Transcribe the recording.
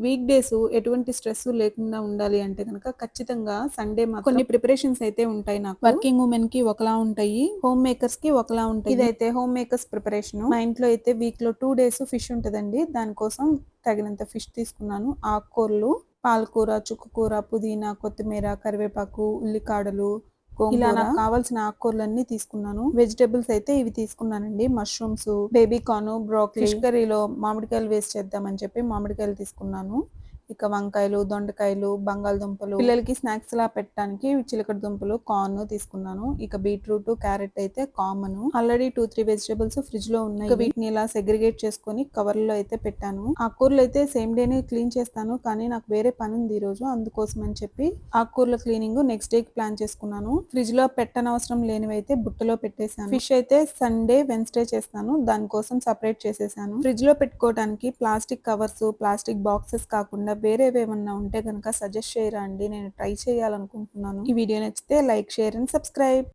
Week days ఎటువంటి stress లేకుండా ఉండాలి అంటే గనక ఖచ్చితంగా సండే మాత్రం కొన్ని ప్రిపరేషన్స్ అయితే ఉంటాయి నాకు. వర్కింగ్ ఉమెన్ కి ఒకలా ఉంటాయి, హోమ్ మేకర్స్ కి ఒకలా ఉంటాయి. ఇదైతే హోమ్ మేకర్స్ ప్రిపరేషన్. మా ఇంట్లో అయితే వీక్ లో 2 డేస్ ఫిష్ ఉంటదండి. దానికోసం తగినంత ఫిష్ తీసుకున్నాను. ఆకుకూరలు, పాలకూర, చుక్కకూర, పుదీనా, కొత్తిమీర, కరివేపాకు, ఉల్లికాడలు, ఇలా నాకు కావాల్సిన ఆకుకూరలన్నీ తీసుకున్నాను. వెజిటేబుల్స్ అయితే ఇవి తీసుకున్నానండి. Mushrooms, baby corn, broccoli. Fish కర్రీలో మామిడికాయలు వేసి చేద్దామని చెప్పి మామిడికాయలు తీసుకున్నాను. ఇక వంకాయలు, దొండకాయలు, బంగాళదుంపలు, పిల్లలకి స్నాక్స్ లా పెట్టడానికి చిలకడ దుంపలు, కార్న్ తీసుకున్నాను. ఇక బీట్రూట్, క్యారెట్ అయితే కామన్. ఆల్రెడీ 2-3 వెజిటేబుల్స్ ఫ్రిడ్జ్ లో ఉన్నాయి. ఇక వీటిని ఇలా సెగ్రిగేట్ చేసుకొని కవర్ లో అయితే పెట్టాను. ఆకుకూరలు అయితే సేమ్ డేనే క్లీన్ చేస్తాను, కానీ నాకు వేరే పని ఉంది ఈ రోజు. అందుకోసం అని చెప్పి ఆకుకూరల క్లీనింగ్ నెక్స్ట్ డే కి ప్లాన్ చేసుకున్నాను. ఫ్రిడ్జ్ లో పెట్టనవసరం లేనివి అయితే బుట్టలో పెట్టేశాను. ఫిష్ అయితే సండే, వెన్స్డే చేస్తాను. దానికోసం సెపరేట్ చేసేసాను. ఫ్రిడ్జ్ లో పెట్టుకోవడానికి ప్లాస్టిక్ కవర్స్, ప్లాస్టిక్ బాక్సెస్ కాకుండా వేరేవేమన్నా ఉంటే కనుక సజెస్ట్ చేయరా అండి, నేను ట్రై చేయాలనుకుంటున్నాను. ఈ వీడియో నచ్చితే లైక్, షేర్ అండ్ సబ్స్క్రైబ్.